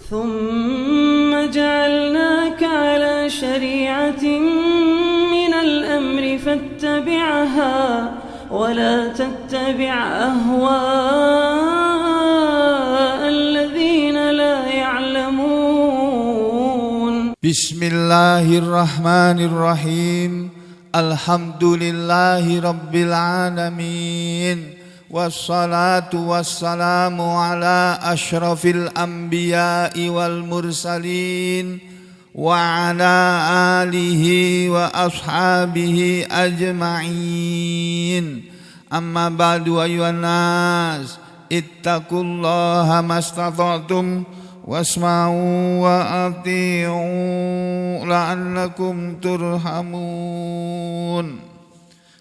ثم جعلناك على شريعة من الأمر فاتبعها ولا تتبع أهواء الذين لا يعلمون. بسم الله الرحمن الرحيم. الحمد لله رب العالمين. والصلاة والسلام على أشرف الأنبياء والمرسلين وعلى آله وأصحابه أجمعين. أما بعد أيها الناس اتقوا الله ما استطعتم واسمعوا وأطيعوا لعلكم ترحمون.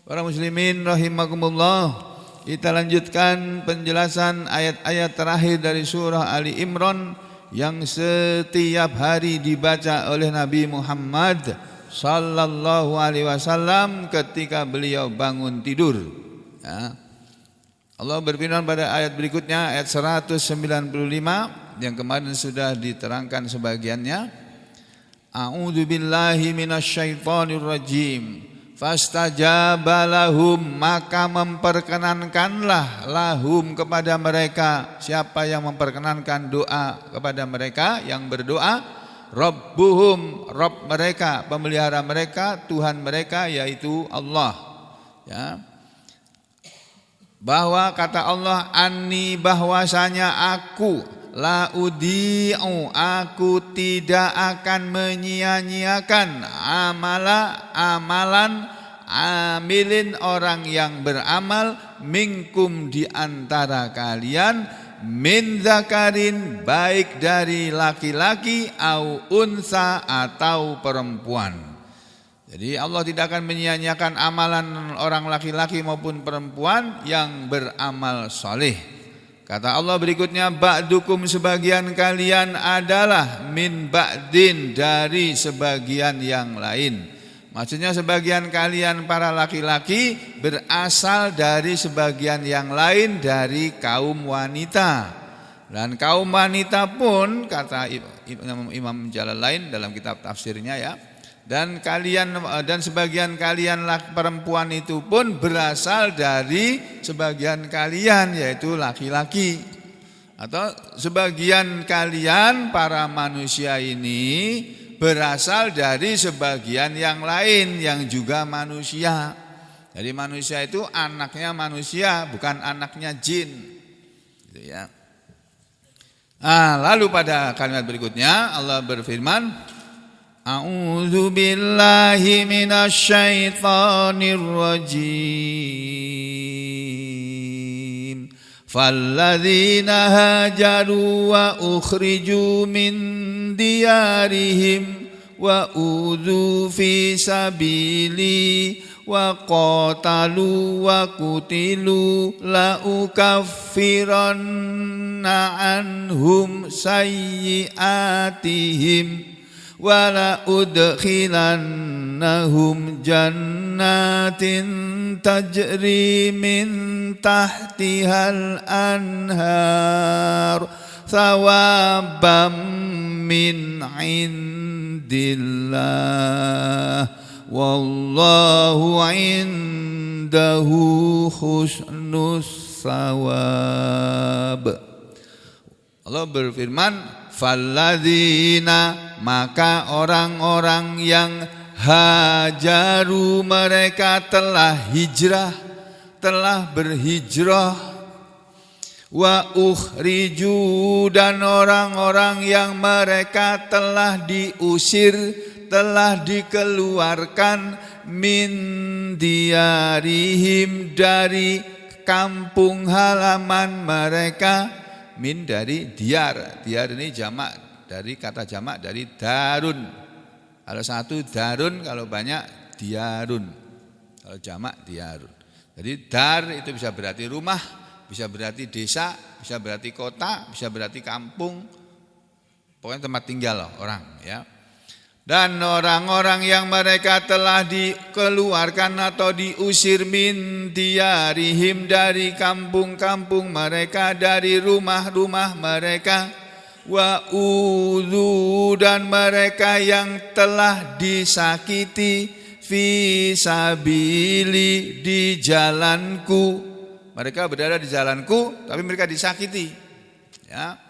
Para muslimin rahimakumullah, kita lanjutkan penjelasan ayat-ayat terakhir dari surah Ali Imran yang setiap hari dibaca oleh Nabi Muhammad sallallahu alaihi wasallam ketika beliau bangun tidur. Ya. Allah berfirman pada ayat berikutnya, ayat 195 yang kemarin sudah diterangkan sebagiannya. A'udzu billahi minasyaitonir rajim. Fastajaba lahum, maka memperkenankanlah lahum kepada mereka. Siapa yang memperkenankan doa kepada mereka yang berdoa? Rabbuhum, Rabb mereka, pemelihara mereka, Tuhan mereka yaitu Allah. Ya. Bahwa kata Allah, anni, bahwasanya aku, la udi'u, aku tidak akan menyia-nyiakan amalan amilin, orang yang beramal, minkum, di antara kalian, min zakarin, baik dari laki-laki, au unsa, atau perempuan. Jadi Allah tidak akan menyia-nyiakan amalan orang laki-laki maupun perempuan yang beramal soleh. Kata Allah berikutnya, ba'dukum, sebagian kalian adalah min ba'din, dari sebagian yang lain. Maksudnya sebagian kalian para laki-laki berasal dari sebagian yang lain dari kaum wanita. Dan kaum wanita pun, kata Imam Jalalain dalam kitab tafsirnya ya, dan sebagian kalian perempuan itu pun berasal dari sebagian kalian, yaitu laki-laki. Atau sebagian kalian para manusia ini berasal dari sebagian yang lain yang juga manusia. Jadi manusia itu anaknya manusia, bukan anaknya jin. Gitu ya. Lalu pada kalimat berikutnya Allah berfirman, A'udzu billahi minasyaitonir rajim. Falladzina hajaru wa ukhriju min diyarihim wa udzu fi sabili wa qatalu wa qutilu la ukaffiranna anhum sayyi'atihim wala udkhilannahum jannatin tajri min tahtihal anhar thawabam min indillah wallahu indahu husnus thawab. Allah berfirman, falladzina, maka orang-orang yang hajaru, mereka telah hijrah, telah berhijrah, wa ukhriju, dan orang-orang yang mereka telah diusir, telah dikeluarkan, min diyarihim, dari kampung halaman mereka, min dari diyar. Diyar ini jamak dari kata jamak dari darun. Kalau satu darun, kalau banyak diyarun. Kalau jamak diyarun. Jadi dar itu bisa berarti rumah, bisa berarti desa, bisa berarti kota, bisa berarti kampung. Pokoknya tempat tinggal orang ya. Dan orang-orang yang mereka telah dikeluarkan atau diusir min diyarihim, dari kampung-kampung mereka, dari rumah-rumah mereka, wa udzu dan mereka yang telah disakiti fi sabili di jalanku. Mereka berada di jalanku tapi mereka disakiti. Ya.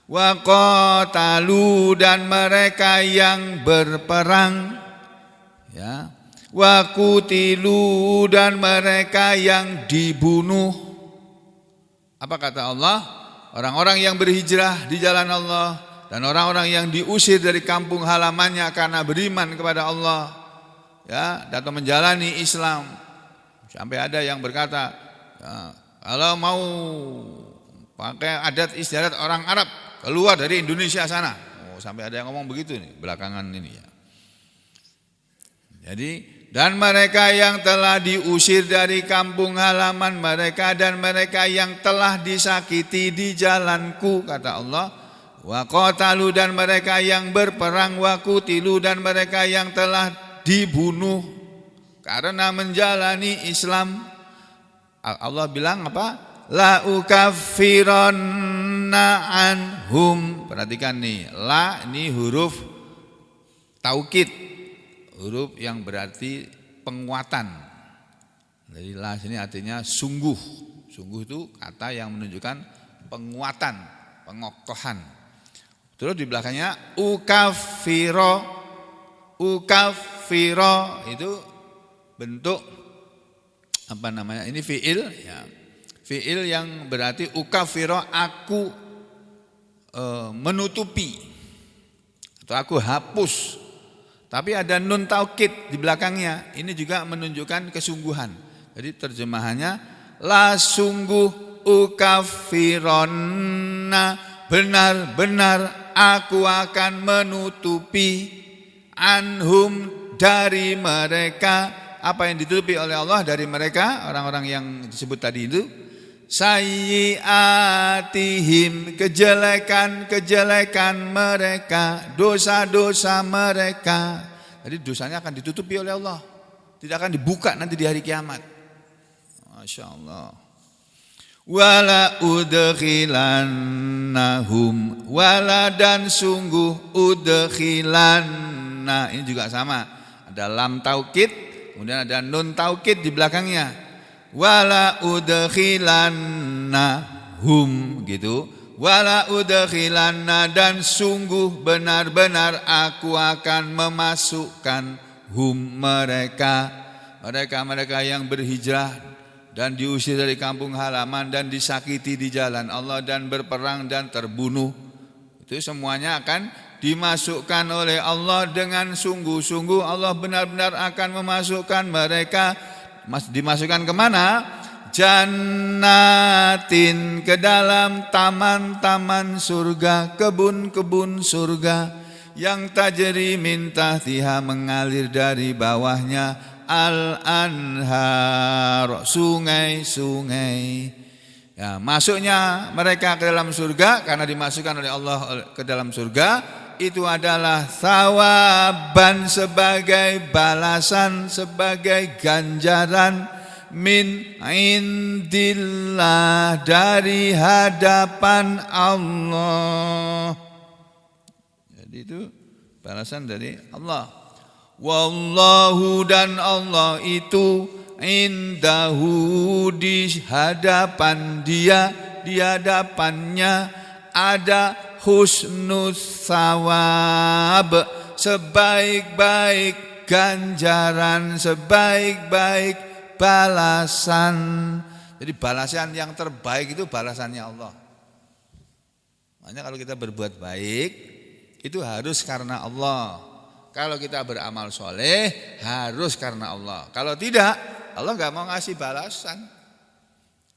Wa qatalu dan mereka yang berperang. Ya. Wa kutilu dan mereka yang dibunuh. Apa kata Allah? Orang-orang yang berhijrah di jalan Allah dan orang-orang yang diusir dari kampung halamannya karena beriman kepada Allah, ya, datang menjalani Islam. Sampai ada yang berkata, ya, kalau mau pakai adat istiadat orang Arab, keluar dari Indonesia sana. Oh, sampai ada yang ngomong begitu nih belakangan ini ya. Jadi, dan mereka yang telah diusir dari kampung halaman mereka dan mereka yang telah disakiti di jalanku, kata Allah. Wa qatalu dan mereka yang berperang, wa kutilu dan mereka yang telah dibunuh karena menjalani Islam. Allah bilang apa? La ukaffiranna anhum. Perhatikan nih, la ini huruf taukid. Huruf yang berarti penguatan. Jadi la sini artinya sungguh. Sungguh itu kata yang menunjukkan penguatan, pengokohan. Terus di belakangnya ukaffiro. Ukaffiro itu bentuk apa namanya? Ini fiil ya. Fiil yang berarti ukaffiro, aku menutupi atau aku hapus. Tapi ada nun taukid di belakangnya. Ini juga menunjukkan kesungguhan. Jadi terjemahannya la sungguh ukafironna, benar-benar aku akan menutupi anhum dari mereka. Apa yang ditutupi oleh Allah dari mereka, orang-orang yang disebut tadi itu, sayyiatihim, kejelekan-kejelekan mereka, dosa-dosa mereka. Jadi dosanya akan ditutupi oleh Allah, tidak akan dibuka nanti di hari kiamat. Masya Allah. Wala udkhilannahum, wala dan sungguh udkhilanna, ini juga sama, ada lam taukid, kemudian ada nun taukid di belakangnya. Wala udkhilannahum gitu. Wala udkhilanna dan sungguh benar-benar aku akan memasukkan hum mereka. Mereka yang berhijrah dan diusir dari kampung halaman dan disakiti di jalan Allah dan berperang dan terbunuh. Itu semuanya akan dimasukkan oleh Allah dengan sungguh-sungguh. Allah benar-benar akan memasukkan mereka. Dimasukkan kemana? Jannatin, ke dalam taman-taman surga, kebun-kebun surga yang tajri min tahtiha, mengalir dari bawahnya al-anhar, sungai-sungai. Ya, masuknya mereka ke dalam surga karena dimasukkan oleh Allah ke dalam surga. Itu adalah thawaban, sebagai balasan, sebagai ganjaran, min indillah, dari hadapan Allah. Jadi itu balasan dari Allah. Wallahu, dan Allah itu indahu, di hadapan dia, di hadapannya ada husnus thawab, sebaik-baik ganjaran, sebaik-baik balasan. Jadi balasan yang terbaik itu balasannya Allah. Makanya kalau kita berbuat baik itu harus karena Allah. Kalau kita beramal soleh harus karena Allah. Kalau tidak, Allah gak mau ngasih balasan.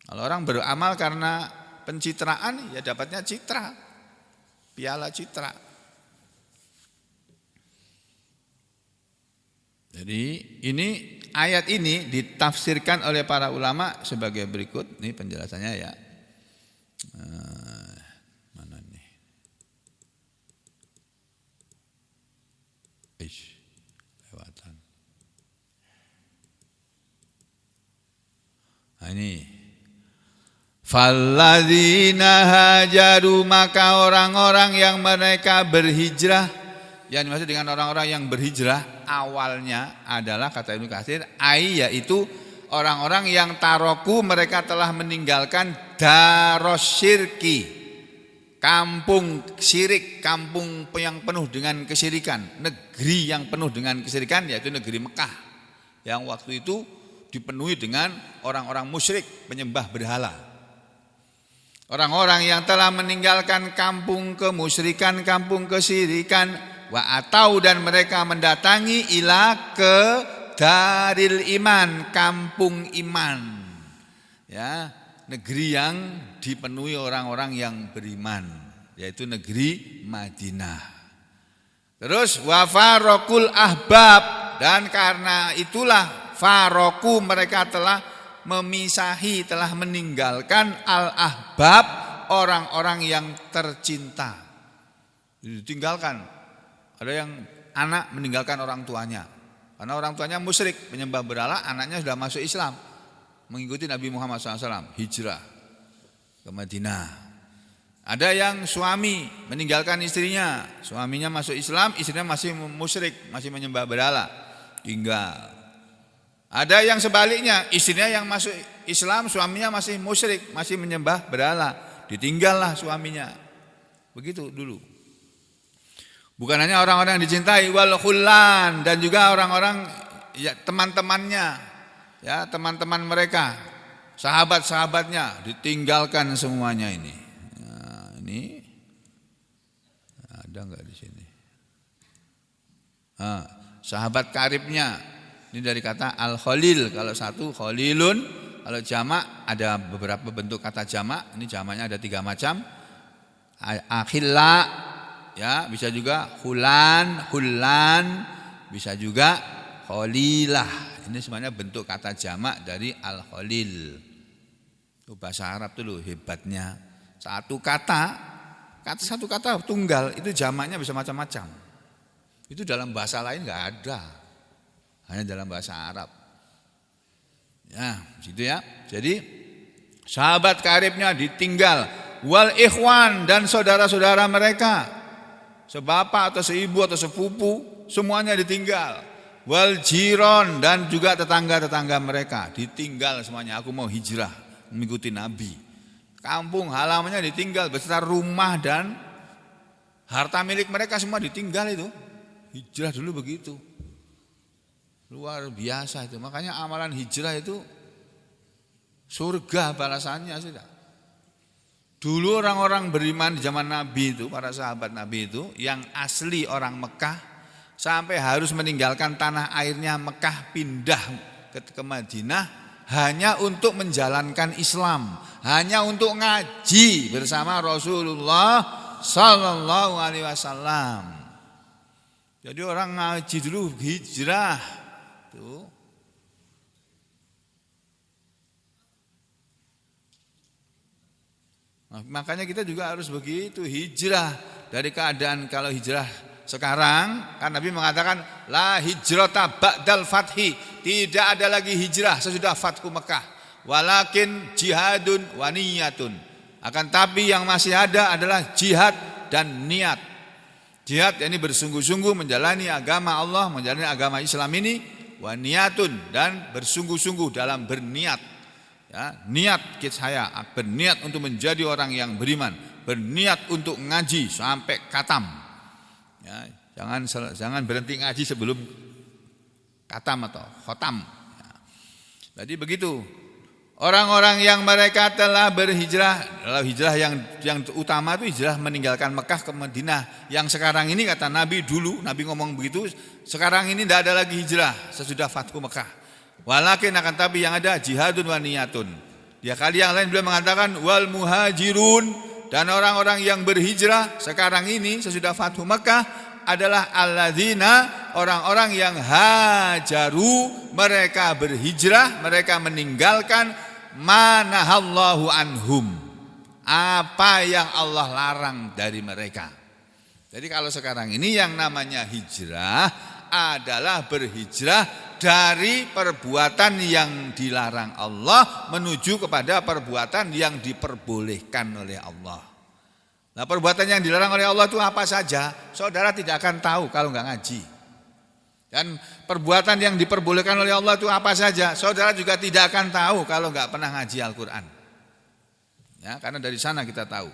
Kalau orang beramal karena pencitraan, ya dapatnya citra, piala citra. Jadi ini ayat ini ditafsirkan oleh para ulama sebagai berikut. Ini penjelasannya ya. Mana nih? Lewatan. Nah ini. Falladzina hajaru, maka orang-orang yang mereka berhijrah. Yang dimaksud dengan orang-orang yang berhijrah awalnya adalah kata Ibnu Katsir, yaitu orang-orang yang taroku, mereka telah meninggalkan daros syirki, kampung syirik, kampung yang penuh dengan kesyirikan, negeri yang penuh dengan kesyirikan, yaitu negeri Mekah, yang waktu itu dipenuhi dengan orang-orang musyrik, penyembah berhala. Orang-orang yang telah meninggalkan kampung kemusyrikan, kampung kesyirikan, atau dan mereka mendatangi ila ke daril iman, kampung iman, ya, negeri yang dipenuhi orang-orang yang beriman, yaitu negeri Madinah. Terus wa farokul ahbab, dan karena itulah faroku, mereka telah memisahi, telah meninggalkan al-ahbab, orang-orang yang tercinta. Ditinggalkan. Ada yang anak meninggalkan orang tuanya karena orang tuanya musyrik, penyembah berhala, anaknya sudah masuk Islam, mengikuti Nabi Muhammad SAW, hijrah ke Madinah. Ada yang suami meninggalkan istrinya, suaminya masuk Islam, istrinya masih musyrik, masih menyembah berhala, tinggal. Ada yang sebaliknya, istrinya yang masuk Islam, suaminya masih musyrik, masih menyembah berhala, ditinggallah suaminya. Begitu dulu. Bukan hanya orang-orang yang dicintai, wal khullan, dan juga orang-orang, ya, teman-temannya, ya, teman-teman mereka, sahabat-sahabatnya, ditinggalkan semuanya ini. Nah, ini ada enggak di sini? Sahabat karibnya. Ini dari kata al-khalil, kalau satu khalilun, kalau jamak ada beberapa bentuk kata jamak, ini jamaknya ada 3 macam. Akhilla, ya, bisa juga hulan, bisa juga khalilah. Ini semuanya bentuk kata jamak dari al-khalil. Itu bahasa Arab tuh loh hebatnya. Satu kata tunggal, itu jamaknya bisa macam-macam. Itu dalam bahasa lain enggak ada. Hanya dalam bahasa Arab. Ya, gitu ya. Jadi sahabat karibnya ditinggal, wal ikhwan, dan saudara-saudara mereka, sebapak atau seibu atau sepupu, semuanya ditinggal. Wal jiron, dan juga tetangga-tetangga mereka ditinggal semuanya. Aku mau hijrah mengikuti Nabi. Kampung halamannya ditinggal beserta rumah dan harta milik mereka semua ditinggal itu. Hijrah dulu begitu. Luar biasa itu. Makanya amalan hijrah itu surga balasannya sudah. Dulu orang-orang beriman di zaman Nabi itu, para sahabat Nabi itu, yang asli orang Mekah, sampai harus meninggalkan tanah airnya Mekah, pindah ke Madinah hanya untuk menjalankan Islam, hanya untuk ngaji bersama Rasulullah Sallallahu Alaihi Wasallam. Jadi orang ngaji dulu hijrah. Tuh. Nah, makanya kita juga harus begitu, hijrah dari keadaan. Kalau hijrah sekarang kan Nabi mengatakan la hijrata ba'dal fathi, tidak ada lagi hijrah sesudah Fathu Mekah, walakin jihadun wa niyatun, akan tapi yang masih ada adalah jihad dan niat. Jihad ini bersungguh-sungguh menjalani agama Allah, menjalani agama Islam ini, wa niyatun, dan bersungguh-sungguh dalam berniat, ya, niat saya berniat untuk menjadi orang yang beriman, berniat untuk ngaji sampai khatam, ya, jangan berhenti ngaji sebelum khatam atau khotam, ya. Jadi begitu orang-orang yang mereka telah berhijrah. Kalau hijrah yang utama itu hijrah meninggalkan Mekah ke Madinah. Yang sekarang ini kata Nabi, dulu Nabi ngomong begitu, sekarang ini tidak ada lagi hijrah sesudah Fathu Mekah. Walakin akan tapi yang ada jihadun wa niyatun. Dia kali yang lain beliau mengatakan wal muhajirun, dan orang-orang yang berhijrah sekarang ini sesudah Fathu Mekah adalah alladzina, orang-orang yang hajaru, mereka berhijrah, mereka meninggalkan manahallahu anhum, apa yang Allah larang dari mereka. Jadi kalau sekarang ini yang namanya hijrah adalah berhijrah dari perbuatan yang dilarang Allah menuju kepada perbuatan yang diperbolehkan oleh Allah. Nah, perbuatan yang dilarang oleh Allah itu apa saja? Saudara tidak akan tahu kalau nggak ngaji. Dan perbuatan yang diperbolehkan oleh Allah itu apa saja? Saudara juga tidak akan tahu kalau nggak pernah ngaji Al-Quran. Ya, karena dari sana kita tahu.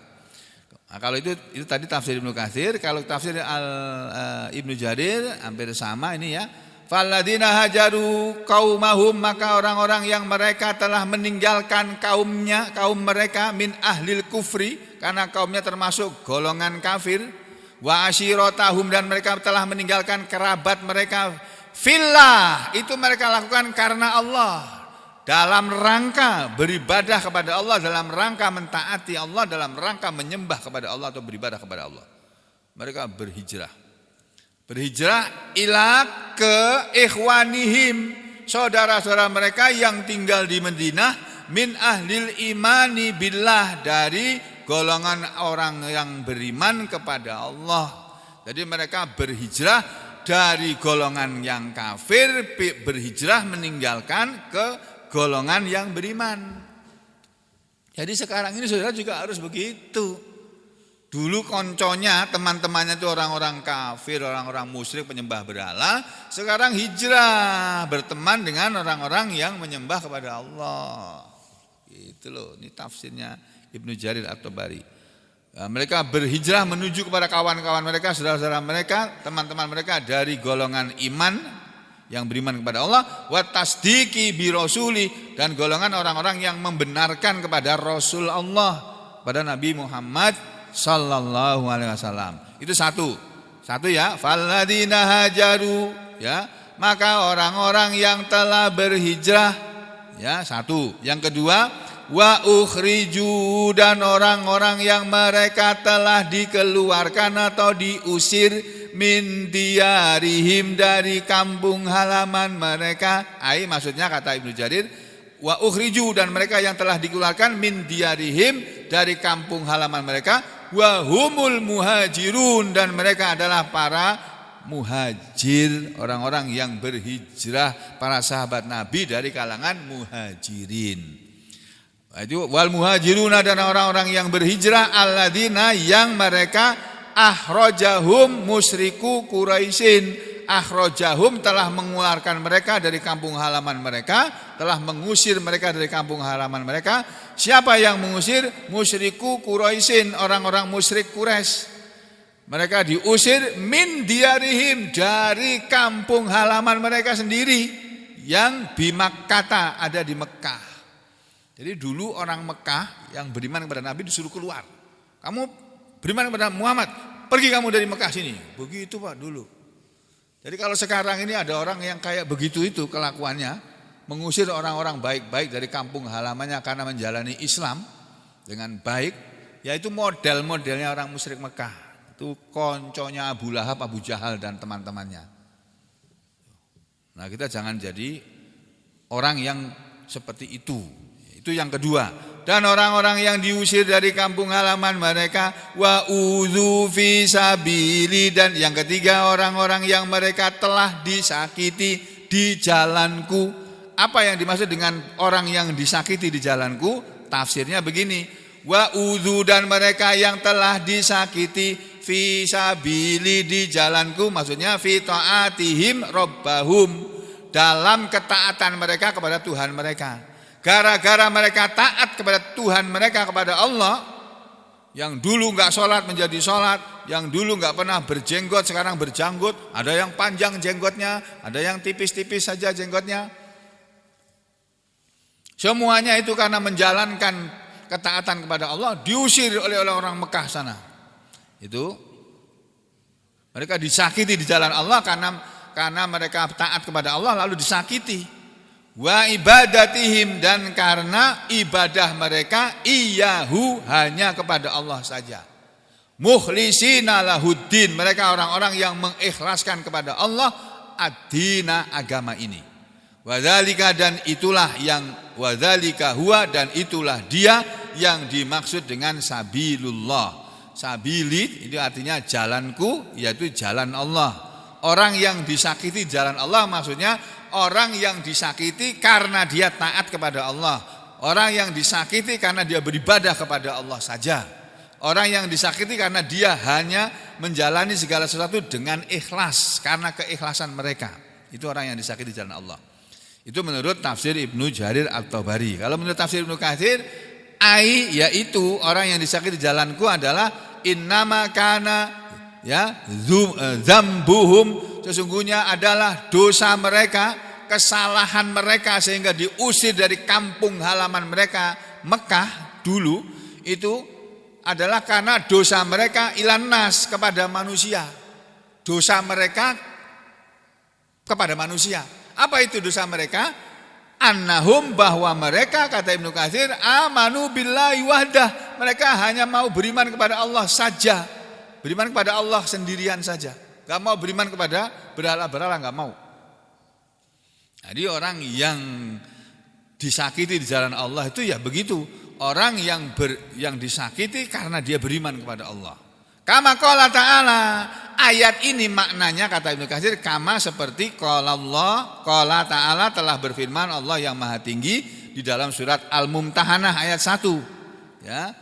Nah, kalau itu tadi tafsir Ibnu Katsir. Kalau tafsir Ibnu Jarir hampir sama ini ya. Falladzina hajaru qaumahum, maka orang-orang yang mereka telah meninggalkan kaum mereka min ahlil kufri, karena kaumnya termasuk golongan kafir. Wa asyiratahum, dan mereka telah meninggalkan kerabat mereka fillah, itu mereka lakukan karena Allah, dalam rangka beribadah kepada Allah, dalam rangka mentaati Allah, dalam rangka menyembah kepada Allah atau beribadah kepada Allah. Mereka berhijrah ila ke ikhwanihim, saudara-saudara mereka yang tinggal di Madinah, min ahlil imani billah, dari golongan orang yang beriman kepada Allah. Jadi mereka berhijrah dari golongan yang kafir, berhijrah meninggalkan ke golongan yang beriman. Jadi sekarang ini saudara juga harus begitu. Dulu konconya, teman-temannya itu orang-orang kafir, orang-orang musyrik, penyembah berhala. Sekarang hijrah, berteman dengan orang-orang yang menyembah kepada Allah. Itu loh, ini tafsirnya Ibnu Jarir At-Tabari. Mereka berhijrah menuju kepada kawan-kawan mereka, saudara-saudara mereka, teman-teman mereka dari golongan iman yang beriman kepada Allah, wa tasdiki bi rasuli, dan golongan orang-orang yang membenarkan kepada Rasul Allah, pada Nabi Muhammad sallallahu alaihi wasallam. Itu satu ya, falladzina hajaru, ya, maka orang-orang yang telah berhijrah, ya, satu. Yang kedua, wa ukhriju, dan orang-orang yang mereka telah dikeluarkan atau diusir min diyarihim, dari kampung halaman mereka. Maksudnya kata Ibnu Jarir, wa ukhriju, dan mereka yang telah dikeluarkan min diyarihim, dari kampung halaman mereka, wa humul muhajirun, dan mereka adalah para muhajir, orang-orang yang berhijrah, para sahabat Nabi dari kalangan muhajirin. Itu wal muhajiruna, dan orang-orang yang berhijrah alladzina, yang mereka akhrajahum musyriku Quraisyin, akhrajahum, telah mengeluarkan mereka dari kampung halaman mereka, telah mengusir mereka dari kampung halaman mereka. Siapa yang mengusir? Musyriku Quraisyin, orang-orang musyrik Quraisy. Mereka diusir min diyarihim, dari kampung halaman mereka sendiri, yang bimakkata, ada di Mekah. Jadi dulu orang Mekah yang beriman kepada Nabi disuruh keluar. Kamu beriman kepada Muhammad, pergi kamu dari Mekah sini. Begitu Pak dulu. Jadi kalau sekarang ini ada orang yang kayak begitu itu kelakuannya, mengusir orang-orang baik-baik dari kampung halamannya karena menjalani Islam dengan baik, yaitu model-modelnya orang musyrik Mekah. Itu konconya Abu Lahab, Abu Jahal dan teman-temannya. Nah, kita jangan jadi orang yang seperti itu. Itu yang kedua. Dan orang-orang yang diusir dari kampung halaman mereka, wa udzu fi sabili, dan yang ketiga orang-orang yang mereka telah disakiti di jalanku. Apa yang dimaksud dengan orang yang disakiti di jalanku? Tafsirnya begini, wa udzu, dan mereka yang telah disakiti fi sabili, di jalanku, maksudnya fi taatihim rabbahum, dalam ketaatan mereka kepada Tuhan mereka. Gara-gara mereka taat kepada Tuhan mereka, kepada Allah, yang dulu enggak sholat menjadi sholat, yang dulu enggak pernah berjenggot sekarang berjanggut, ada yang panjang jenggotnya, ada yang tipis-tipis saja jenggotnya. Semuanya itu karena menjalankan ketaatan kepada Allah, diusir oleh orang Mekah sana. Itu mereka disakiti di jalan Allah karena mereka taat kepada Allah lalu disakiti. Wa ibadatihim, dan karena ibadah mereka iyahu, hanya kepada Allah saja. Mukhlisina lahuddin, mereka orang-orang yang mengikhlaskan kepada Allah ad-dina, agama ini. Wadzalika, dan itulah yang wadzalika huwa, dan itulah dia yang dimaksud dengan sabilullah. Sabili itu artinya jalanku, yaitu jalan Allah. Orang yang disakiti jalan Allah maksudnya orang yang disakiti karena dia taat kepada Allah. Orang yang disakiti karena dia beribadah kepada Allah saja. Orang yang disakiti karena dia hanya menjalani segala sesuatu dengan ikhlas, karena keikhlasan mereka. Itu orang yang disakiti di jalan Allah. Itu menurut tafsir Ibnu Jarir At-Tabari. Kalau menurut tafsir Ibnu Katsir, yaitu orang yang disakiti di jalanku adalah innama kana zambuhum, sesungguhnya adalah dosa mereka, kesalahan mereka sehingga diusir dari kampung halaman mereka Mekah dulu, itu adalah karena dosa mereka ilan nas, kepada manusia. Dosa mereka kepada manusia. Apa itu dosa mereka? Annahum, bahwa mereka, kata Ibnu Katsir, amanu billahi wahdah, mereka hanya mau beriman kepada Allah saja. Beriman kepada Allah sendirian saja. Gak mau beriman kepada berhala-berhala, gak mau. Jadi orang yang disakiti di jalan Allah itu ya begitu. Orang yang disakiti karena dia beriman kepada Allah. Kama qala ta'ala, ayat ini maknanya kata Ibnu Katsir kama seperti qala ta'ala telah berfirman Allah yang maha tinggi di dalam surat Al-Mumtahanah ayat 1. Ya.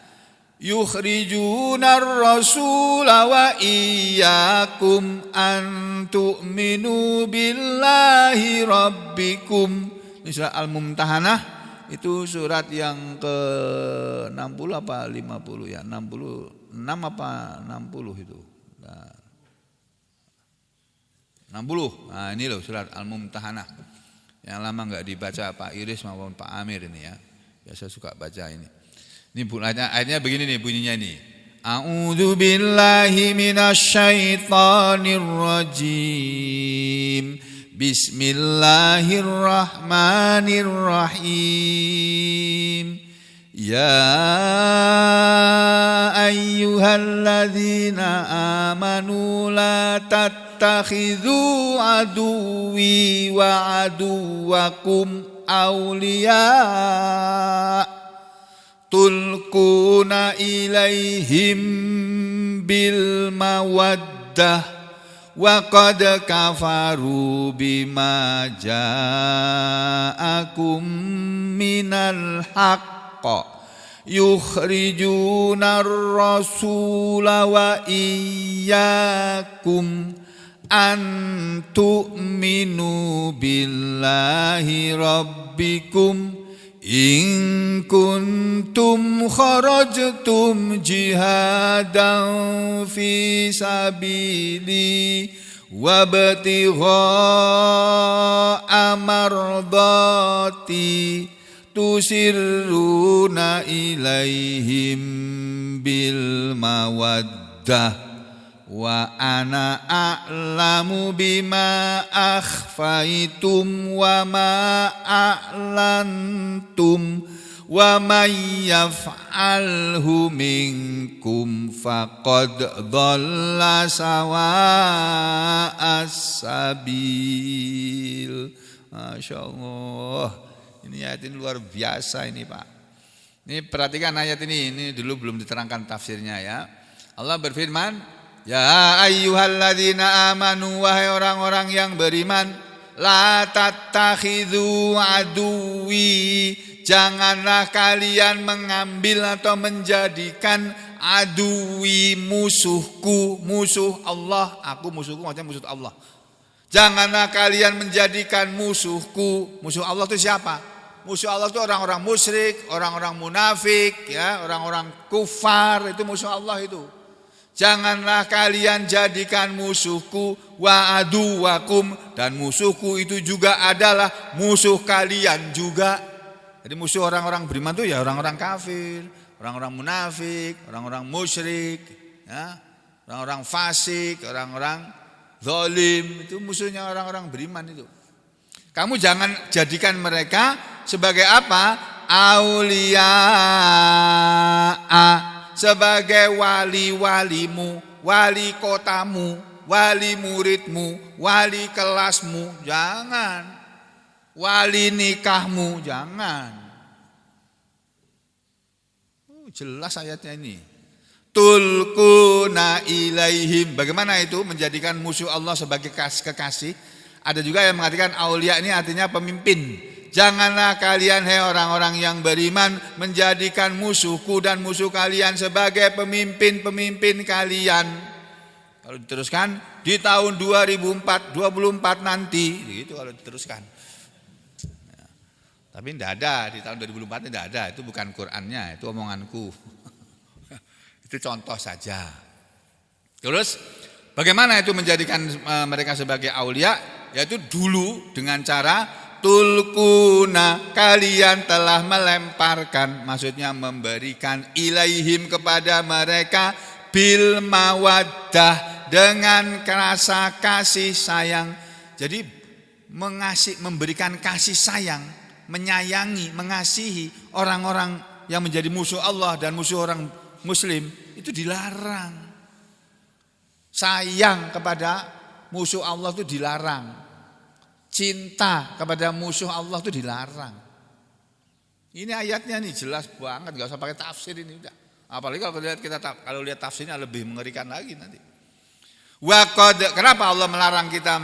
Yukhrijunar rasula wa iyyakum an tu'minu billahi rabbikum. Ini surat Al-Mumtahanah, itu surat yang ke 60 apa 50 ya? 66 apa 60 itu. Nah, 60. Nah, ini loh surat Al-Mumtahanah. Yang lama enggak dibaca Pak Iris maupun Pak Amir ini ya. Biasa suka baca ini. Ini ayatnya begini nih bunyinya ini. A'udzu billahi minasyaitonir rajim. Bismillahirrahmanirrahim. Ya ayyuhalladzina amanu la tattakhidhu aduwwi wa aduwwakum awliya tulquna ilaihim bil mawaddah wa qad kafaru bima ja'akum minal haqq yukhrijunar rasula wa iyyakum an tu'minu billahi rabbikum in kuntum kharajtum jihadan fi sabili wabtigha'a mardati tusirruna ilaihim bil mawaddah wa ana a'lamu bima akhfaitum wa ma a'lantum wa man yaf'alhu minkum faqad dhalla sawa'as sabil. Masya Allah, ini ayat ini luar biasa ini Pak. Ini perhatikan ayat ini dulu belum diterangkan tafsirnya ya. Allah berfirman, ya ayyuhalladzina amanu, wahai orang-orang yang beriman, la tattakhidhu aduwi, janganlah kalian mengambil atau menjadikan aduwi, musuhku, musuh Allah. Aku musuhku maksudnya musuh Allah. Janganlah kalian menjadikan musuhku. Musuh Allah itu siapa? Musuh Allah itu orang-orang musyrik, orang-orang munafik, ya, orang-orang kufar, itu musuh Allah itu. Janganlah kalian jadikan musuhku wa aduwakum, dan musuhku itu juga adalah musuh kalian juga. Jadi musuh orang-orang beriman itu ya orang-orang kafir, orang-orang munafik, orang-orang musyrik, ya, orang-orang fasik, orang-orang zalim, itu musuhnya orang-orang beriman itu. Kamu jangan jadikan mereka sebagai apa? Auliya, sebagai wali-walimu, wali kotamu, wali muridmu, wali kelasmu, jangan. Wali nikahmu, jangan. Jelas ayatnya ini. Tulquna ilaihim, bagaimana itu menjadikan musuh Allah sebagai kekasih? Ada juga yang mengatakan aulia ini artinya pemimpin. Janganlah kalian hai orang-orang yang beriman menjadikan musuhku dan musuh kalian sebagai pemimpin-pemimpin kalian. Kalau diteruskan di tahun 2024 nanti, gitu kalau diteruskan. Tapi tidak ada di tahun 2004 tidak ada, itu bukan Qur'annya, itu omonganku. Itu contoh saja. Terus bagaimana itu menjadikan mereka sebagai aulia? Yaitu dulu dengan cara tulkuna, kalian telah melemparkan, maksudnya memberikan ilaihim kepada mereka bil mawaddah, dengan rasa kasih sayang. Jadi memberikan kasih sayang, menyayangi, mengasihi orang-orang yang menjadi musuh Allah dan musuh orang muslim itu dilarang. Sayang kepada musuh Allah itu dilarang. Cinta kepada musuh Allah itu dilarang. Ini ayatnya nih jelas banget, gak usah pakai tafsir ini udah. Apalagi kalau lihat tafsirnya lebih mengerikan lagi nanti. Kenapa Allah melarang kita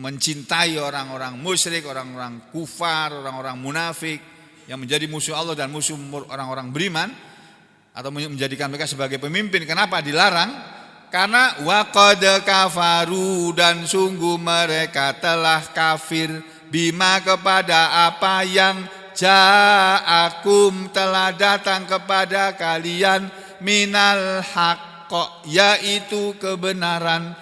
mencintai orang-orang musyrik, orang-orang kufar, orang-orang munafik yang menjadi musuh Allah dan musuh orang-orang beriman atau menjadikan mereka sebagai pemimpin? Kenapa dilarang? Karena waqad kafaru, dan sungguh mereka telah kafir bima, kepada apa yang ja'akum telah datang kepada kalian minal haqq, yaitu kebenaran,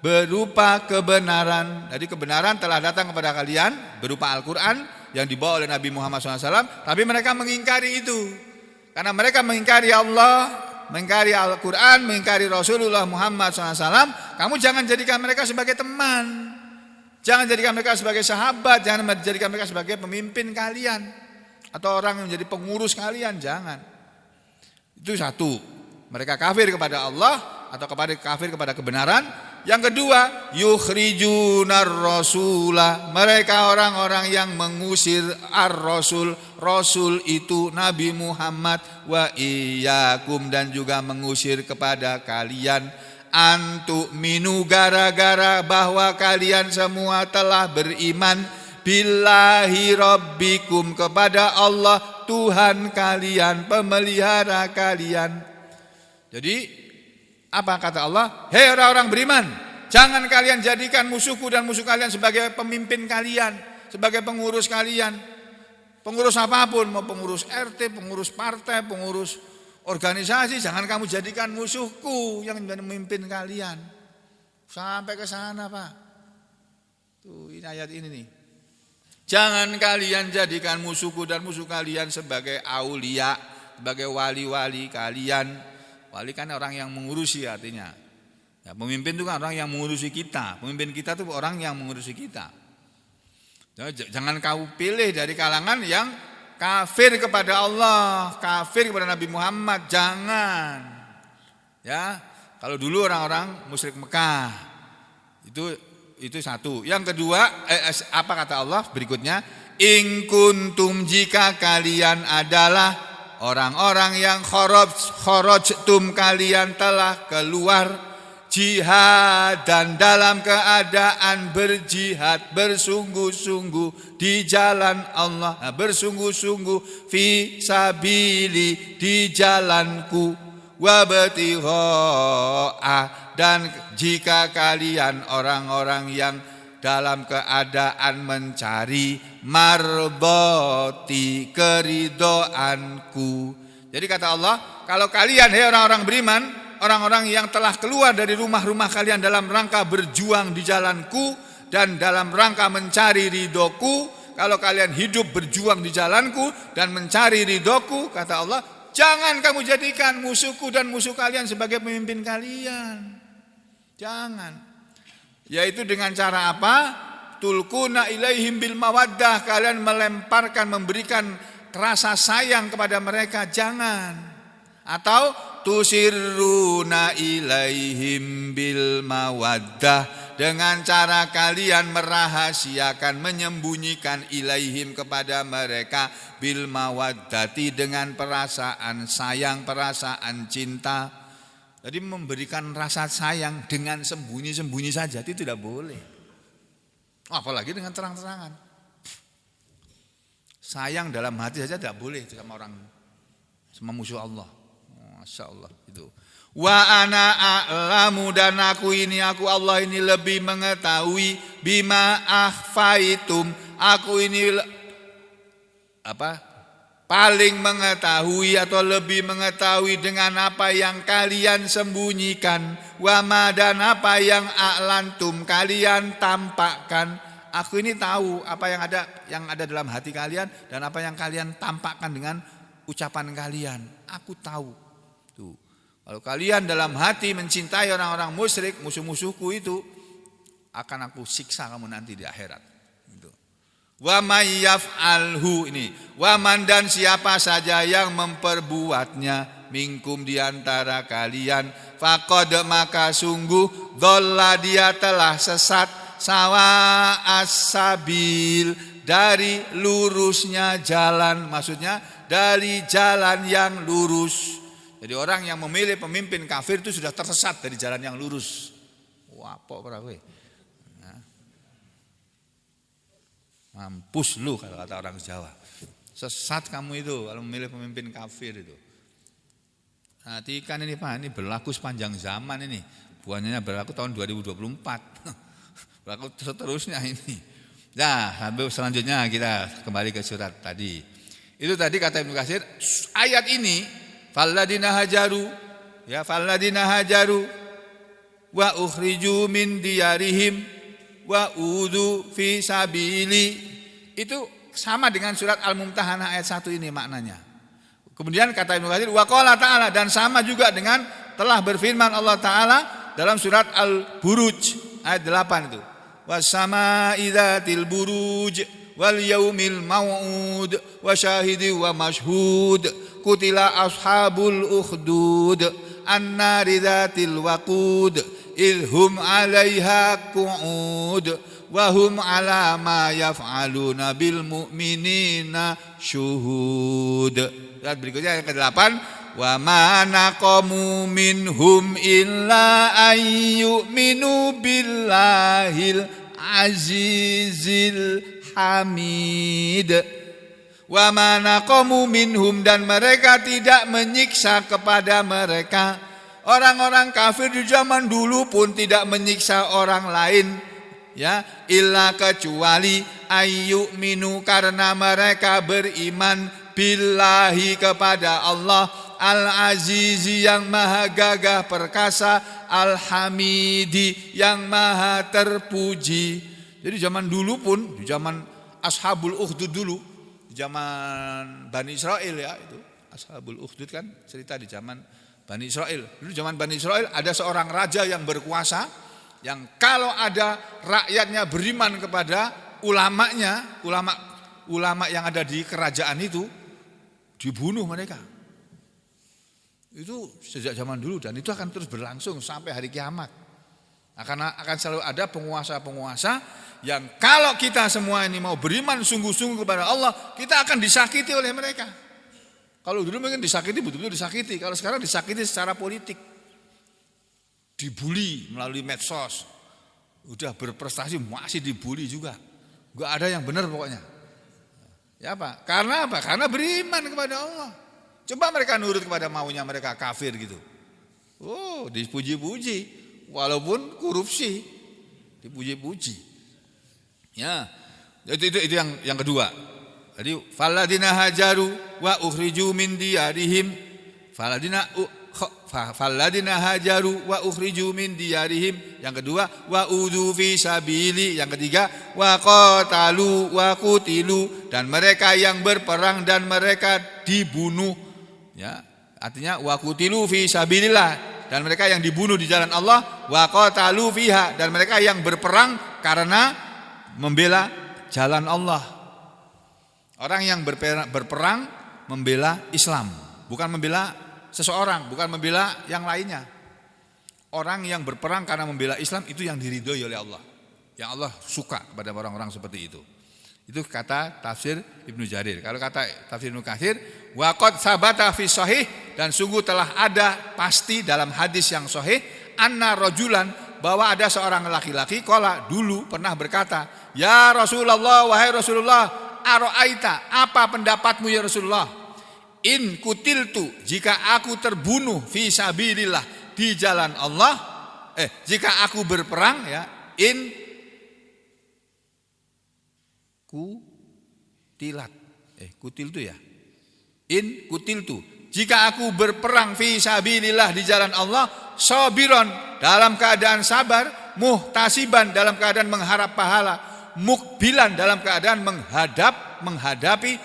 berupa kebenaran. Jadi kebenaran telah datang kepada kalian berupa Al-Quran yang dibawa oleh Nabi Muhammad SAW. Tapi mereka mengingkari itu. Karena mereka mengingkari Allah, mengingkari Al-Quran, mengingkari Rasulullah Muhammad SAW. Kamu jangan jadikan mereka sebagai teman, jangan jadikan mereka sebagai sahabat, jangan jadikan mereka sebagai pemimpin kalian atau orang yang menjadi pengurus kalian. Jangan. Itu satu, mereka kafir kepada Allah atau kafir kepada kebenaran. Yang kedua, yukhrijunar rasulah, mereka orang-orang yang mengusir ar-rasul, rasul itu Nabi Muhammad, wa iyyakum, dan juga mengusir kepada kalian, antu minu, gara-gara bahwa kalian semua telah beriman, billahi rabbikum, kepada Allah Tuhan kalian, pemelihara kalian. Jadi apa kata Allah? Hei orang-orang beriman, jangan kalian jadikan musuhku dan musuh kalian sebagai pemimpin kalian, sebagai pengurus kalian. Pengurus apapun, mau pengurus RT, pengurus partai, pengurus organisasi, jangan kamu jadikan musuhku yang memimpin kalian. Sampai ke sana, Pak. Tuh, ini ayat ini nih. Jangan kalian jadikan musuhku dan musuh kalian sebagai aulia, sebagai wali-wali kalian. Wali kan orang yang mengurusi artinya. Ya, pemimpin itu kan orang yang mengurusi kita. Pemimpin kita itu orang yang mengurusi kita. Jangan kau pilih dari kalangan yang kafir kepada Allah, kafir kepada Nabi Muhammad. Jangan. Ya, kalau dulu orang-orang musyrik Mekah itu satu. Yang kedua, apa kata Allah berikutnya? In kuntum, jika kalian adalah orang-orang yang kharajtum, kalian telah keluar jihad, dan dalam keadaan berjihad, bersungguh-sungguh di jalan Allah, bersungguh-sungguh fi sabili, di jalanku, wabtigha'a, dan jika kalian orang-orang yang dalam keadaan mencari marboti, keridoanku. Jadi kata Allah, kalau kalian hei orang-orang beriman, orang-orang yang telah keluar dari rumah-rumah kalian dalam rangka berjuang di jalanku dan dalam rangka mencari ridhoku, kalau kalian hidup berjuang di jalanku dan mencari ridhoku, kata Allah, jangan kamu jadikan musuhku dan musuh kalian sebagai pemimpin kalian. Jangan. Yaitu dengan cara apa? Tulkuna ilaihim bil mawaddah, kalian melemparkan, memberikan rasa sayang kepada mereka. Jangan. Atau tusirruna ilaihim bil mawaddah, dengan cara kalian merahasiakan, menyembunyikan ilaihim kepada mereka bil mawaddati, dengan perasaan sayang, perasaan cinta. Jadi memberikan rasa sayang dengan sembunyi-sembunyi saja itu tidak boleh. Apalagi dengan terang-terangan. Sayang dalam hati saja tidak boleh sama orang, sama musuh Allah. Masya Allah itu. Wa ana a'lamu, dan aku Allah ini lebih mengetahui bima akhfaitum. Aku ini paling mengetahui atau lebih mengetahui dengan apa yang kalian sembunyikan, wama, dan apa yang a'lantum, kalian tampakkan. Aku ini tahu apa yang ada dalam hati kalian dan apa yang kalian tampakkan dengan ucapan kalian. Aku tahu. Tuh. Kalau kalian dalam hati mencintai orang-orang musyrik, musuh-musuhku itu, akan aku siksa kamu nanti di akhirat. Wa may yaf'alhu, ini waman, dan siapa saja yang memperbuatnya, minkum, di antara kalian, faqad, maka sungguh, dhalla, dia telah sesat, sawa as-sabil, dari lurusnya jalan, maksudnya dari jalan yang lurus. Jadi orang yang memilih pemimpin kafir itu sudah tersesat dari jalan yang lurus. Wah, apa kowe? Mampus lu, kalau kata orang Jawa. Sesat kamu itu kalau memilih pemimpin kafir itu. Perhatikan ini Pak, ini berlaku sepanjang zaman ini. Buahnya berlaku tahun 2024. Berlaku seterusnya ini. Nah, selanjutnya kita kembali ke surat tadi. Itu tadi kata Ibnu Katsir, ayat ini falladina hajaru, ya, falladina hajaru wa ukhriju min diyarihim wa udu fi sabili, itu sama dengan surat Al-Mumtahanah ayat 1 ini maknanya. Kemudian kata Ibnu Katsir wa qala ta'ala, dan sama juga dengan telah berfirman Allah Ta'ala dalam surat Al-Buruj ayat 8 itu. Was-samaa'i dzatil buruj wal yaumil mau'ud wa syahidi wa mashhud qutila ashabul ukhdud annari dzatil waqud idhum 'alaiha qu'ud wa hum 'ala ma yaf'aluna bil mu'minina syuhud. Dan berikutnya yang ke-8, wa ma naqamu minhum illa ayyuminu billahil azizil hamid. Wa ma naqamu minhum, dan mereka tidak menyiksa kepada mereka. Orang-orang kafir di zaman dulu pun tidak menyiksa orang lain, ya, illa kecuali ayyuminu, karena mereka beriman, billahi, kepada Allah, al-azizi, yang maha gagah perkasa, al-hamidi, yang maha terpuji. Jadi zaman dulu pun, di zaman ashabul ukhdud dulu, di zaman Bani Israel, ya, itu ashabul ukhdud kan cerita di zaman Bani Israel. Dulu zaman Bani Israel ada seorang raja yang berkuasa, yang kalau ada rakyatnya beriman kepada ulamanya, ulama yang ada di kerajaan itu, dibunuh mereka. Itu sejak zaman dulu, dan itu akan terus berlangsung sampai hari kiamat. Akan selalu ada penguasa-penguasa yang kalau kita semua ini mau beriman sungguh-sungguh kepada Allah, kita akan disakiti oleh mereka. Kalau dulu mungkin disakiti, betul-betul disakiti. Kalau sekarang disakiti secara politik, dibully melalui medsos. Udah berprestasi masih dibully juga. Gak ada yang benar pokoknya. Ya apa? Karena apa? Karena beriman kepada Allah. Coba mereka nurut kepada maunya mereka, kafir gitu. Oh, dipuji-puji, walaupun korupsi, dipuji-puji. Ya, itu yang kedua. Jadi falladina hajaru wa ukhriju min diyarihim, falladina hajaru wa ukhriju min diyarihim. Yang kedua, wa udu fi sabili. Yang ketiga, wa qatalu wa qutilu, dan mereka yang berperang dan mereka dibunuh. Ya, artinya wa qutilu fi sabilillah, dan mereka yang dibunuh di jalan Allah, wa qatalu fiha, dan mereka yang berperang karena membela jalan Allah. Orang yang berperang membela Islam, bukan membela seseorang, bukan membela yang lainnya. Orang yang berperang karena membela Islam itu yang diridhoi oleh Allah, yang Allah suka kepada orang-orang seperti itu. Itu kata tafsir Ibnu Jarir. Kalau kata tafsir Ibnu Katsir, wa qad sabata fi sahih, dan sungguh telah ada pasti dalam hadis yang sahih, anna rajulan, bahwa ada seorang laki-laki qala, dulu pernah berkata, ya Rasulullah, wahai Rasulullah, ara'aita, apa pendapatmu ya Rasulullah, in kutiltu, jika aku terbunuh fi sabilillah, di jalan Allah, jika aku berperang, ya, in kutilat, kutiltu ya, in kutiltu, jika aku berperang fi sabilillah, di jalan Allah, sabiron, dalam keadaan sabar, muhtasiban, dalam keadaan mengharap pahala, mukbilan, dalam keadaan menghadapi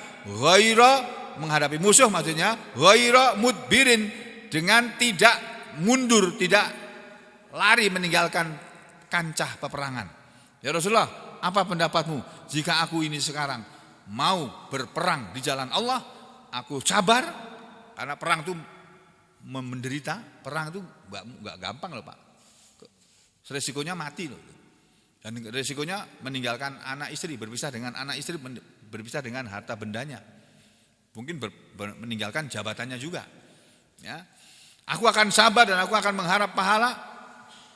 menghadapi musuh, maksudnya ghaira mudbirin, dengan tidak mundur, tidak lari meninggalkan kancah peperangan. Ya Rasulullah, apa pendapatmu jika aku ini sekarang mau berperang di jalan Allah, aku sabar, karena perang itu menderita, perang itu enggak gampang loh Pak. Resikonya mati loh. Dan resikonya meninggalkan anak istri, berpisah dengan anak istri, berpisah dengan harta bendanya. Mungkin meninggalkan jabatannya juga. Ya. Aku akan sabar dan aku akan mengharap pahala,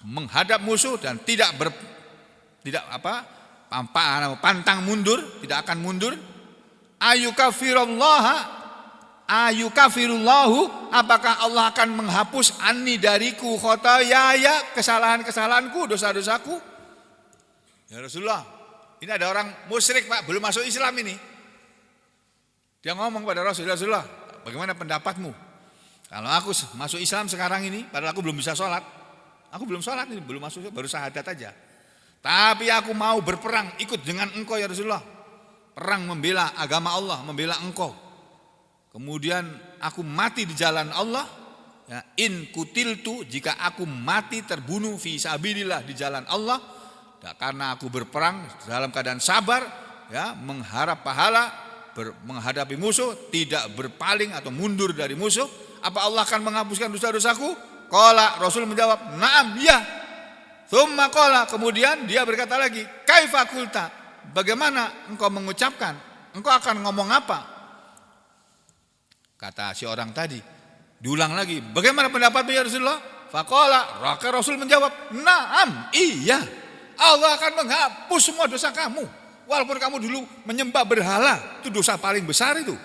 menghadap musuh dan pantang mundur, tidak akan mundur. Ayukafirullahu, apakah Allah akan menghapus anni dariku khotoyaya, kesalahan-kesalahanku, dosa-dosaku. Ya Rasulullah, ini ada orang musyrik Pak, belum masuk Islam ini. Dia ngomong pada Rasulullah, bagaimana pendapatmu? Kalau aku masuk Islam sekarang ini, padahal aku belum bisa sholat. Aku belum sholat ini, belum masuk, baru syahadat aja. Tapi aku mau berperang ikut dengan engkau ya Rasulullah. Perang membela agama Allah, membela engkau. Kemudian aku mati di jalan Allah, ya, in kutiltu, jika aku mati terbunuh fi sabilillah, di jalan Allah, ya, karena aku berperang dalam keadaan sabar, ya, mengharap pahala, menghadapi musuh, tidak berpaling atau mundur dari musuh, apa Allah akan menghapuskan dosa-dosaku? Qala, Rasul menjawab, na'am, ya. Tsumma qala, kemudian dia berkata lagi, kaifa qulta, bagaimana engkau mengucapkan? Engkau akan ngomong apa? Kata si orang tadi, diulang lagi, bagaimana pendapatmu ya Rasulullah? Faqala, maka Rasul menjawab, na'am, iya. Allah akan menghapus semua dosa kamu. Walaupun kamu dulu menyembah berhala, itu dosa paling besar itu.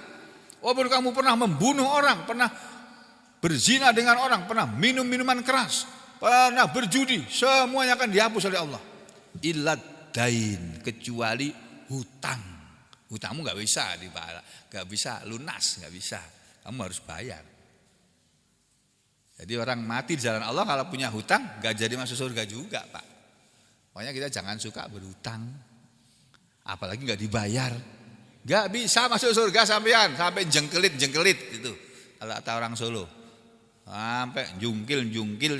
Walaupun kamu pernah membunuh orang, pernah berzina dengan orang, pernah minum minuman keras, pernah berjudi, semuanya akan dihapus oleh Allah. Illad dain, kecuali hutang. Hutangmu nggak bisa dibalas, nggak bisa lunas, nggak bisa. Kamu harus bayar. Jadi orang mati di jalan Allah kalau punya hutang nggak jadi masuk surga juga Pak. Pokoknya kita jangan suka berhutang, apalagi nggak dibayar. Nggak bisa masuk surga sampai jengkelit gitu. Kalau kata orang Solo, sampai jungkil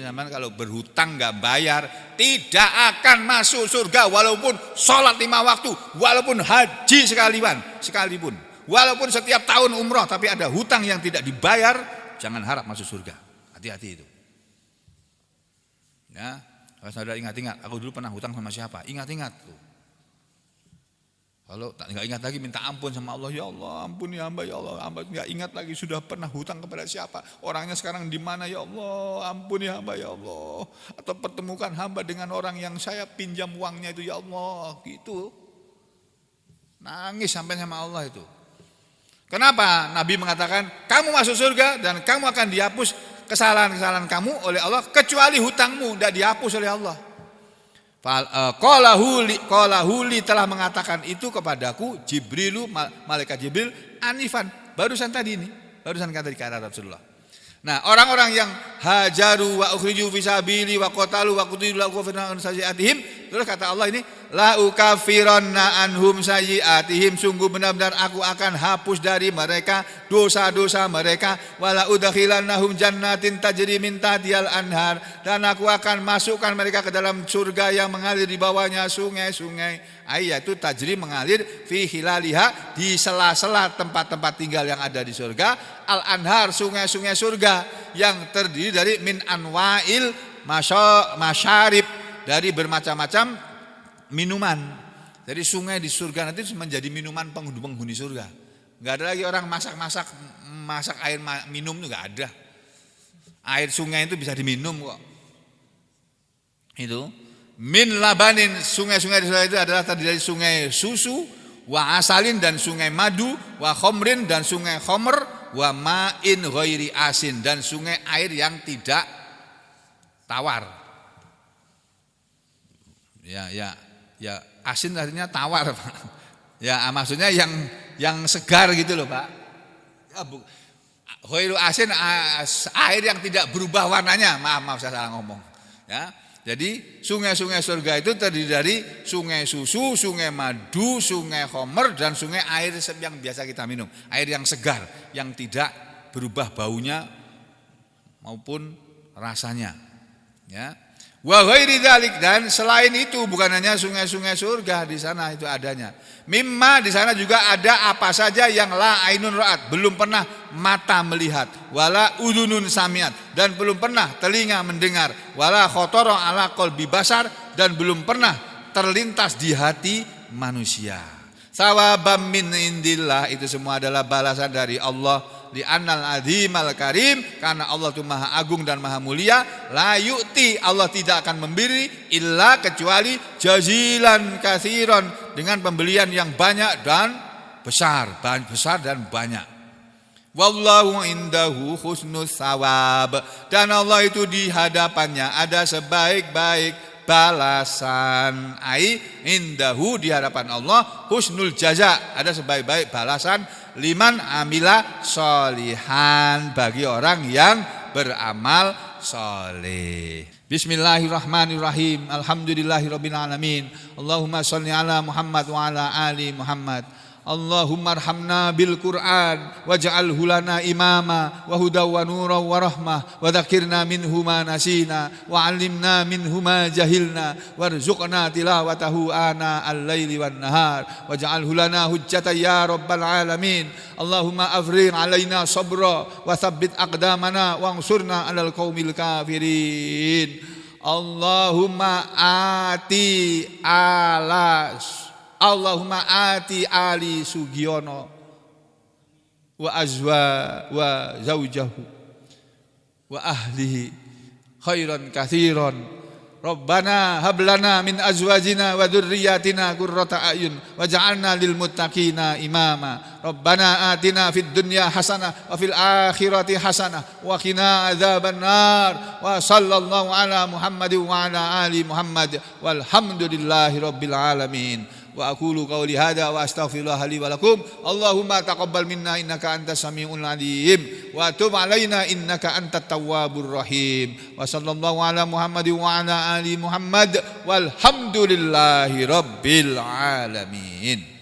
zaman kalau berhutang nggak bayar tidak akan masuk surga, walaupun sholat 5 waktu, walaupun haji sekalipun, walaupun setiap tahun umroh, tapi ada hutang yang tidak dibayar, jangan harap masuk surga. Hati-hati itu. Ya, kalau saudara ingat-ingat, aku dulu pernah hutang sama siapa? Ingat-ingat tuh. Kalau tak nggak ingat lagi minta ampun sama Allah, ya Allah ampuni hamba, ya Allah, hamba nggak ingat lagi sudah pernah hutang kepada siapa, orangnya sekarang di mana, ya Allah ampuni hamba, ya Allah, atau pertemukan hamba dengan orang yang saya pinjam uangnya itu, ya Allah, gitu. Nangis sampai sama Allah itu. Kenapa Nabi mengatakan kamu masuk surga dan kamu akan dihapus kesalahan-kesalahan kamu oleh Allah, kecuali hutangmu tidak dihapus oleh Allah. Qala huli telah mengatakan itu kepadaku Jibrilu, malaikat Jibril, anifan, barusan tadi ini, barusan kata Rasulullah. Nah, orang-orang yang hajaru wa ukhriju fi sabili wa qatalu wa qutilu wa kufirna sayyi'atihim, terus kata Allah ini, la ukaffiranna anhum sayyi'atihim, sungguh benar-benar aku akan hapus dari mereka dosa-dosa mereka, wala udkhilannahum jannatin tajri min tahtihal anhar, dan aku akan masukkan mereka ke dalam surga yang mengalir di bawahnya sungai-sungai. Ayat itu tajri, mengalir, fi hilaliha, di sela-sela tempat-tempat tinggal yang ada di surga, al-anhar, sungai-sungai surga yang terdiri dari min anwa'il masyarib, dari bermacam-macam minuman. Jadi sungai di surga nanti menjadi minuman penghuni surga. Enggak ada lagi orang masak air minum itu enggak ada. Air sungai itu bisa diminum kok. Itu min labanin, sungai-sungai di surga itu adalah terdiri dari sungai susu, wa asalin dan sungai madu, wa khomrin dan sungai khomer, wa ma'in ghairi asin dan sungai air yang tidak tawar. Ya asin artinya tawar, Pak. Ya maksudnya yang segar gitu loh, Pak. Ghairu asin, air yang tidak berubah warnanya. Maaf saya salah ngomong. Ya. Jadi sungai-sungai surga itu terdiri dari sungai susu, sungai madu, sungai khomer dan sungai air yang biasa kita minum. Air yang segar, yang tidak berubah baunya maupun rasanya. Ya. Wa ghairi dzalik, dan selain itu bukan hanya sungai-sungai surga di sana itu adanya. Mimma, di sana juga ada apa saja yang la ainun ra'at, belum pernah mata melihat, wala udunun samiat, dan belum pernah telinga mendengar, wala khotara ala qalbi basar, dan belum pernah terlintas di hati manusia. Sawabam min indillah, itu semua adalah balasan dari Allah. Li annal azimal karim, karena Allah itu maha agung dan maha mulia. La yu'ti, Allah tidak akan memberi illa kecuali jazilan katsiran, dengan pembelian yang banyak dan besar dan banyak. Wallahu indahu husnus sawab, dan Allah itu di hadapannya ada sebaik-baik balasan. Ai indahu, di hadapan Allah, husnul jaza, ada sebaik-baik balasan, liman amila sholihan, bagi orang yang beramal soleh. Bismillahirrahmanirrahim. Alhamdulillahirabbil alamin. Allahumma shalli ala Muhammad wa ala ali Muhammad. Allahumma arhamna bil Qur'an waj'alhu lana imama wa hudaw wa nuran wa rahmah wa dzakirna minhu ma nasina wa 'allimna minhu ma jahilna warzuqna tilawatahu ana al-laili wan nahar waj'alhu lana hujjatan ya rabbal alamin. Allahumma afrigh 'alaina sabra wa tsabbit aqdamana wansurna 'alal qaumil kafirin. Allahumma ati Ali Sugiono wa zaujahu wa ahlihi khairan katsiran. Rabbana hab lana min azwajina wa dzurriyyatina qurrata a'yun waj'alna lil muttaqina imama. Rabbana atina fid dunya hasanah wa fil akhirati hasanah wa qina adzabannar. Wa sallallahu ala Muhammadin wa ala ali Muhammad walhamdulillahi rabbil alamin. Wa aqulu qawli hadza wa astaghfirullah li wa lakum. Allahumma taqabbal minna innaka antas samiul alim wa tub alaina innaka antat tawwabur rahim. Wa sallallahu ala Muhammadin wa ala ali Muhammad walhamdulillahi rabbil alamin.